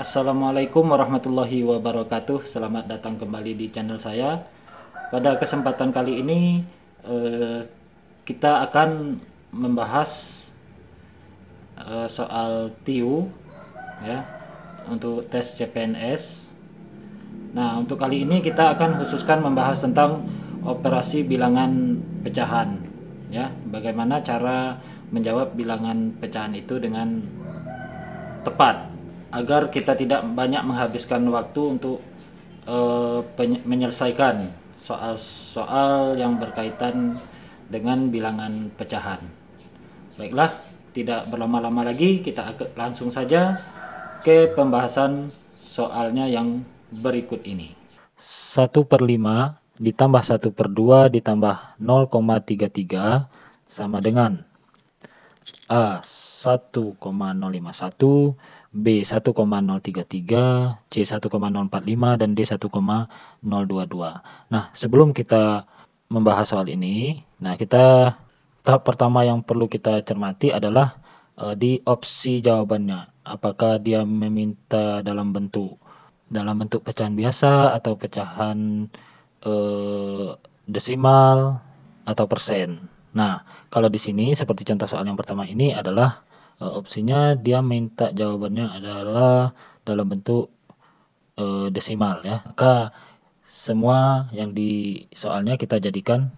Assalamualaikum warahmatullahi wabarakatuh. Selamat datang kembali di channel saya. Pada kesempatan kali ini kita akan membahas soal TIU ya, untuk tes CPNS. Nah, untuk kali ini kita akan khususkan membahas tentang operasi bilangan pecahan ya, bagaimana cara menjawab bilangan pecahan itu dengan tepat agar kita tidak banyak menghabiskan waktu untuk menyelesaikan soal-soal yang berkaitan dengan bilangan pecahan. Baiklah, tidak berlama-lama lagi, kita langsung saja ke pembahasan soalnya yang berikut ini. 1/5 ditambah 1/2 ditambah 0,33 sama dengan A 1,051, B 1,033, C 1,045, dan D 1,022. Nah, sebelum kita membahas soal ini, tahap pertama yang perlu kita cermati adalah di opsi jawabannya. Apakah dia meminta dalam bentuk pecahan biasa atau pecahan desimal atau persen. Nah, kalau di sini seperti contoh soal yang pertama ini adalah opsinya dia minta jawabannya adalah dalam bentuk desimal ya. Maka semua yang di soalnya kita jadikan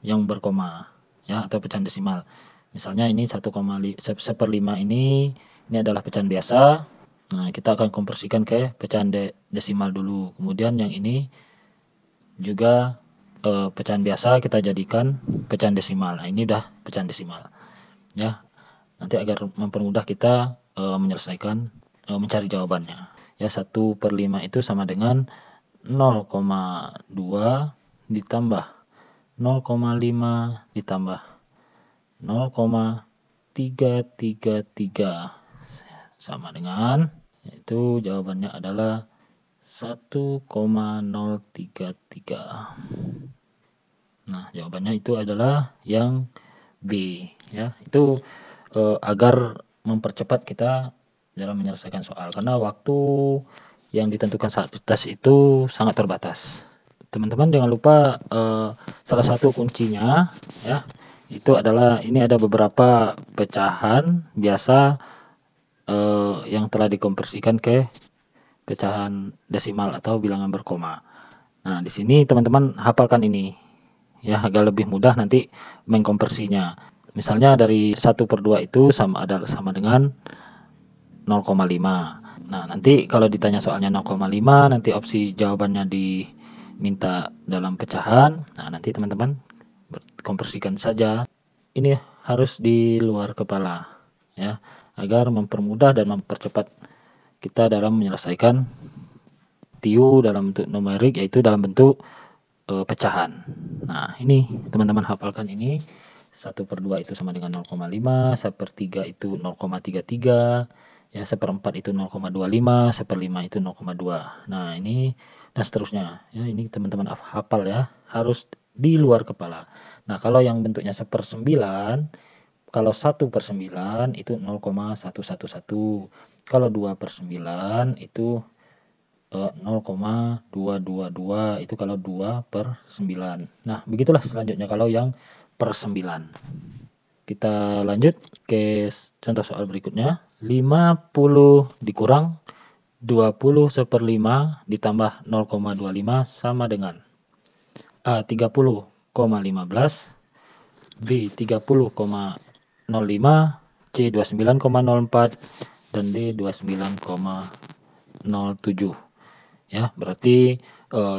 yang berkoma ya, atau pecahan desimal. Misalnya ini 1,1/5 ini adalah pecahan biasa. Nah, kita akan konversikan ke pecahan desimal dulu. Kemudian yang ini juga pecahan biasa kita jadikan pecahan desimal. Nah, ini udah pecahan desimal ya. Nanti agar mempermudah kita menyelesaikan mencari jawabannya ya. 1/5 itu sama dengan 0,2 ditambah 0,5 ditambah 0,333 sama dengan, yaitu jawabannya adalah 1,033. Nah, jawabannya itu adalah yang B ya. Itu agar mempercepat kita dalam menyelesaikan soal, karena waktu yang ditentukan saat tes itu sangat terbatas. Teman-teman jangan lupa salah satu kuncinya ya, itu adalah ini ada beberapa pecahan biasa yang telah dikonversikan ke pecahan desimal atau bilangan berkoma. Nah, di sini teman-teman hafalkan ini ya, agar lebih mudah nanti mengkonversinya. Misalnya dari 1/2 itu sama dengan 0,5. Nah, nanti kalau ditanya soalnya 0,5, nanti opsi jawabannya diminta dalam pecahan. Nah, nanti teman-teman konversikan saja. Ini harus di luar kepala ya, agar mempermudah dan mempercepat kita dalam menyelesaikan TIU dalam bentuk numerik, yaitu dalam bentuk pecahan. Nah, ini teman-teman hafalkan ini. 1/2 itu sama dengan 0,5, 1/3 itu 0,33, ya 1/4 itu 0,25, 1/5 itu 0,2. Nah, ini dan seterusnya ya. Ini teman-teman hafal ya, harus di luar kepala. Nah, kalau yang bentuknya 1/9, kalau 1/9 itu 0,111, kalau 2/9 itu 0,222, itu kalau 2/9. Nah, begitulah selanjutnya kalau yang per 9. Kita lanjut ke contoh soal berikutnya. 50 dikurang 20/5 ditambah 0,25 sama dengan A 30,15, B 30,05, C 29,04, dan D 29,07 ya. Berarti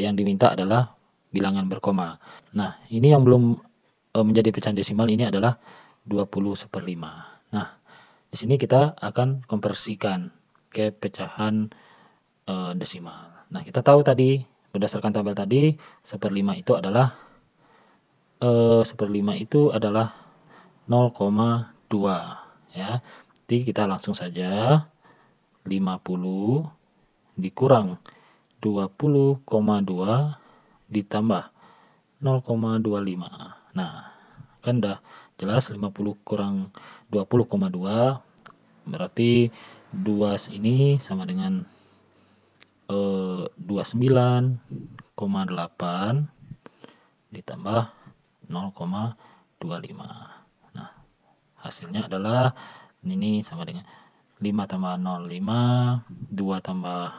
yang diminta adalah bilangan berkoma. Nah, ini yang belum menjadi pecahan desimal ini adalah 20/5. Nah, di sini kita akan konversikan ke pecahan desimal. Nah, kita tahu tadi berdasarkan tabel tadi 1/5 itu adalah 0,2 ya. Jadi kita langsung saja 50 dikurang 20,2 ditambah 0,25. Nah, kan udah jelas 50 kurang 20,2 berarti 2 ini sama dengan 29,8 ditambah 0,25. Nah, hasilnya adalah ini sama dengan 5 tambah 0, 5, 2 tambah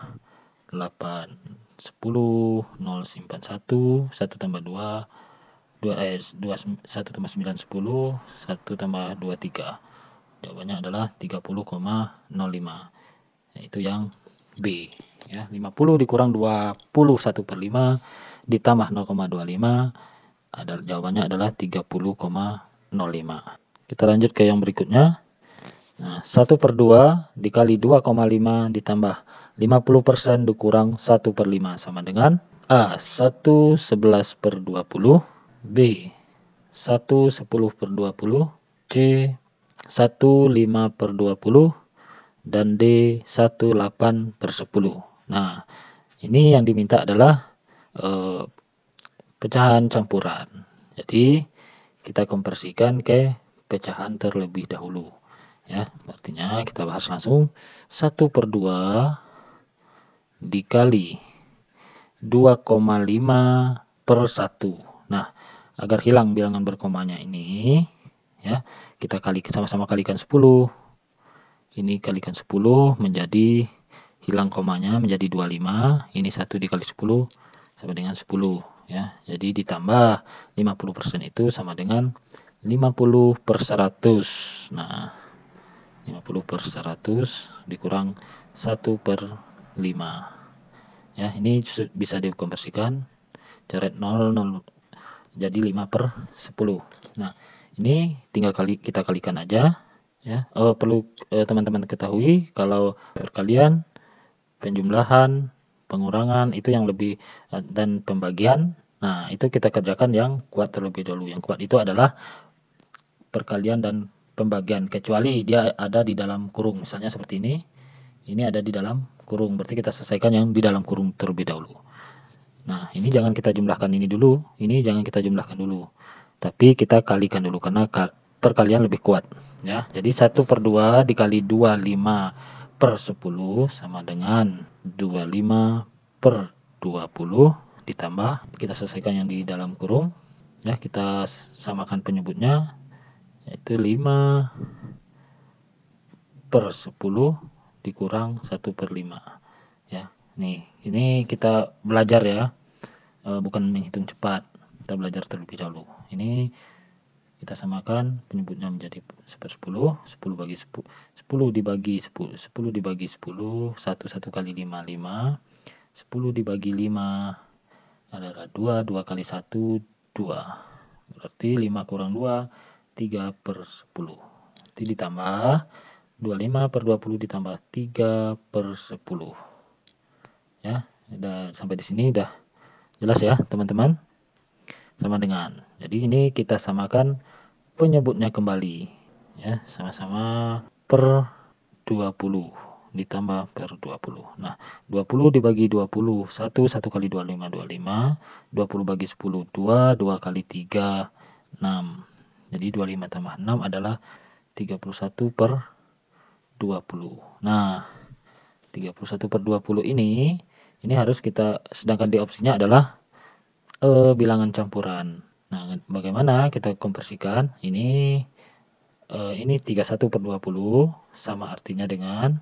8, 10, 0 simpan 1, 1 tambah 2, 1 tambah 9, 10, 1 tambah 2, 3. Jawabannya adalah 30,05. Yaitu yang B. Ya, 50 dikurang 21/5 ditambah 0,25. Jawabannya adalah 30,05. Kita lanjut ke yang berikutnya. Nah, 1/2 dikali 2,5 ditambah 50% dikurang 1/5 sama dengan A. 1/11/20, B. 1/10/20, C. 1/5/20, dan D. 1/8/10. Nah, ini yang diminta adalah pecahan campuran. Jadi kita konversikan ke pecahan terlebih dahulu. Ya, artinya kita bahas langsung. 1/2 dikali 2,5/1. Nah, agar hilang bilangan berkomanya ini, ya, kita sama-sama kalikan 10. Ini kalikan 10 menjadi hilang komanya menjadi 25. Ini 1 dikali 10 sama dengan 10, ya. Jadi ditambah 50% itu sama dengan 50/100. Nah, 50/100 dikurang 1/5. Ya, ini bisa dikonversikan. Coret 0, 0 jadi 5/10. Nah, ini tinggal kita kalikan aja, ya. Perlu teman-teman ketahui kalau perkalian, penjumlahan, pengurangan itu yang lebih dan pembagian. Nah, itu kita kerjakan yang kuat terlebih dahulu. Yang kuat itu adalah perkalian dan pembagian, kecuali dia ada di dalam kurung. Misalnya seperti ini ada di dalam kurung, berarti kita selesaikan yang di dalam kurung terlebih dahulu. Nah, ini jangan kita jumlahkan ini dulu, ini jangan kita jumlahkan dulu, tapi kita kalikan dulu karena perkalian lebih kuat, ya. Jadi 1/2 dikali 25/10 sama dengan 25/20 ditambah, kita selesaikan yang di dalam kurung, ya. Kita samakan penyebutnya, yaitu 5/10 dikurang 1/5, ya. Nih, ini kita belajar, ya, bukan menghitung cepat, kita belajar terlebih dahulu. Ini kita samakan penyebutnya menjadi 1/10, 10 bagi 10, 10 dibagi 10, 10 dibagi 10, 1 kali 5, 5, 10 dibagi 5 adalah 2, 2 kali 1, 2, berarti 5 kurang 2, 3/10. Nanti ditambah 25/20 ditambah 3/10. Ya, udah sampai di sini udah jelas, ya, teman-teman? Sama dengan. Jadi ini kita samakan penyebutnya kembali, ya, sama-sama per 20 ditambah per 20. Nah, 20 dibagi 20, 1 kali 25, 25. 20 bagi 10, 2, 2 kali 3, 6. Jadi 25 tambah 6 adalah 31/20. Nah, 31/20 ini harus kita, sedangkan di opsinya adalah bilangan campuran. Nah, bagaimana kita konversikan? Ini 31/20 sama artinya dengan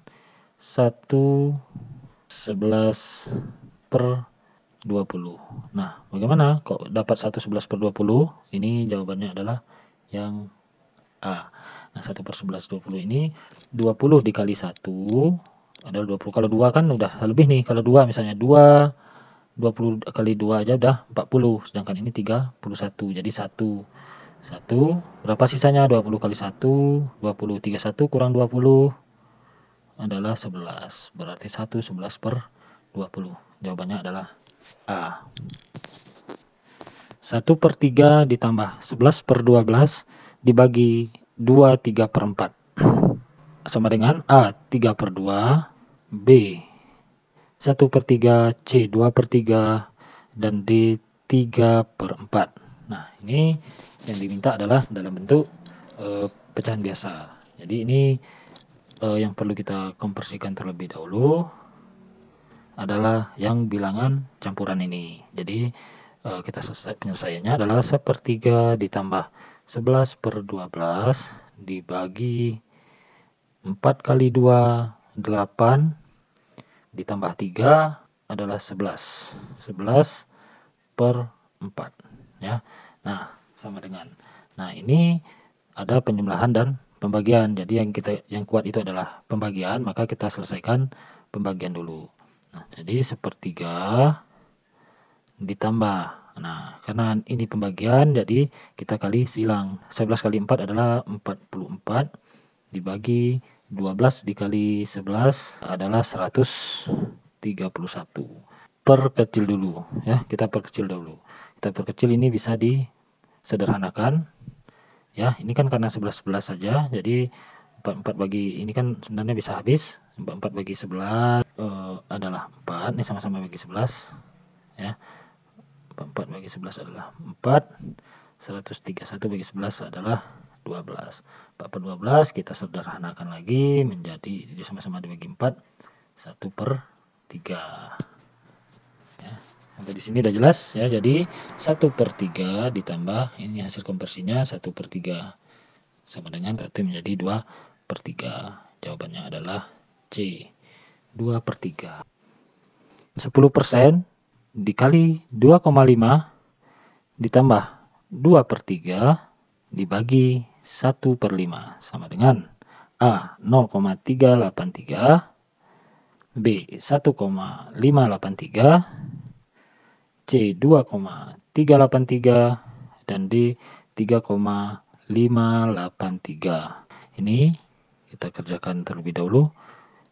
1/11/20. Nah, bagaimana kok dapat 1/11/20? Ini jawabannya adalah yang A. Nah, 1/11/20 ini 20 dikali 1 adalah 20. Kalau 2 kan udah lebih nih. Kalau 2 misalnya 20 kali 2 aja udah 40. Sedangkan ini 31. Jadi 1 berapa sisanya? 20 kali 1, 20. 31 kurang 20 adalah 11. Berarti 1/11/20. Jawabannya adalah A. 1/3 ditambah 11/12 dibagi 2 3/4 sama dengan A 3/2, B 1/3, C 2/3, dan D 3/4. Nah, ini yang diminta adalah dalam bentuk pecahan biasa. Jadi ini yang perlu kita konversikan terlebih dahulu. adalah yang bilangan campuran ini. Jadi kita penyelesaiannya adalah 1/3 ditambah 11/12 dibagi 4 kali 2, 8, ditambah 3 adalah 11. 11/4 ya. Nah, sama dengan. Nah, ini ada penjumlahan dan pembagian. Jadi yang kuat itu adalah pembagian, maka kita selesaikan pembagian dulu. Nah, jadi 1/3 ditambah. Nah, karena ini pembagian, jadi kita kali silang. 11 kali 4 adalah 44, dibagi 12 dikali 11 adalah 131. Perkecil dulu ya, kita perkecil dulu. Kita perkecil, ini bisa disederhanakan. Ya, ini kan karena 11 saja, jadi 44 bagi ini kan sebenarnya bisa habis. 44 bagi 11 adalah 4. Ini sama-sama bagi 11 ya. 44 bagi 11 adalah 4. 131 bagi 11 adalah 12. 4/12 kita sederhanakan lagi menjadi sama-sama dibagi 4, 1/3 ya. Sampai di sini udah jelas ya. Jadi 1/3 ditambah ini hasil konversinya 1/3 sama dengan berarti menjadi 2/3. Jawabannya adalah C, 2/3. 10% dikali 2,5 ditambah 2/3 dibagi 1/5 sama dengan A 0,383, B 1,583, C 2,383, dan D 3,583. Ini kita kerjakan terlebih dahulu.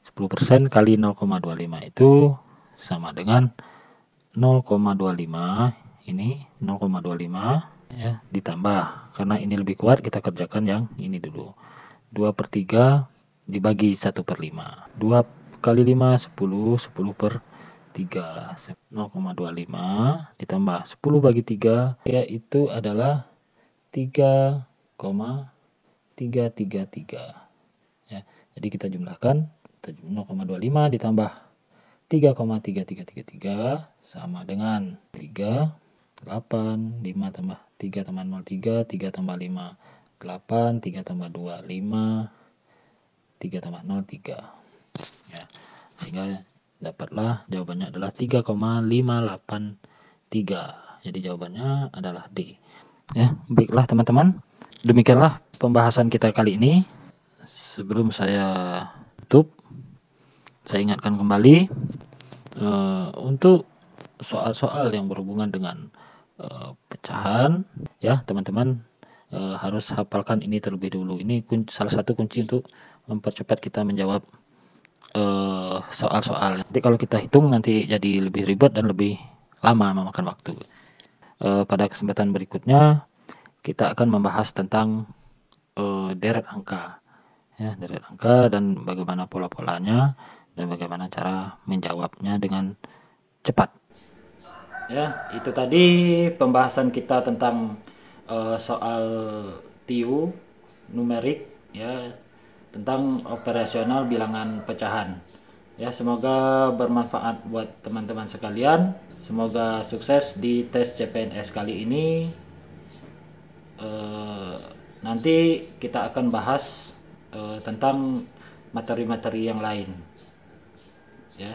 10% kali 0,25 itu sama dengan 0,25. Ini 0,25 ya, ditambah karena ini lebih kuat, kita kerjakan yang ini dulu. 2/3 dibagi 1/5. 2 kali 5 10, 10/3. 0,25 ditambah 10 bagi 3 yaitu adalah 3,333 ya. Jadi kita jumlahkan 0,25 ditambah 3,3333 sama dengan 3, 8, 5 tambah 3 tambah 0, 3, 3 tambah 5, 8, 3 tambah 2, 5, 3 tambah 0, 3 ya. Sehingga dapatlah jawabannya adalah 3,583. Jadi jawabannya adalah D ya. Baiklah teman-teman, demikianlah pembahasan kita kali ini. Sebelum saya tutup, saya ingatkan kembali untuk soal-soal yang berhubungan dengan pecahan ya, teman-teman harus hafalkan ini terlebih dulu. Ini salah satu kunci untuk mempercepat kita menjawab soal-soal. Nanti kalau kita hitung nanti jadi lebih ribet dan lebih lama memakan waktu. Pada kesempatan berikutnya kita akan membahas tentang deret angka ya, deret angka dan bagaimana pola-polanya dan bagaimana cara menjawabnya dengan cepat. Ya, itu tadi pembahasan kita tentang soal TIU numerik ya, tentang operasional bilangan pecahan. Ya, semoga bermanfaat buat teman-teman sekalian. Semoga sukses di tes CPNS kali ini. Nanti kita akan bahas tentang materi-materi yang lain. Ya,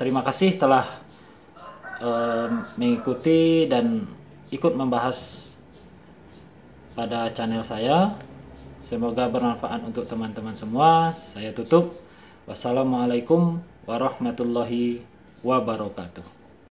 terima kasih telah mengikuti dan ikut membahas pada channel saya. Semoga bermanfaat untuk teman-teman semua. Saya tutup. Wassalamualaikum warahmatullahi wabarakatuh.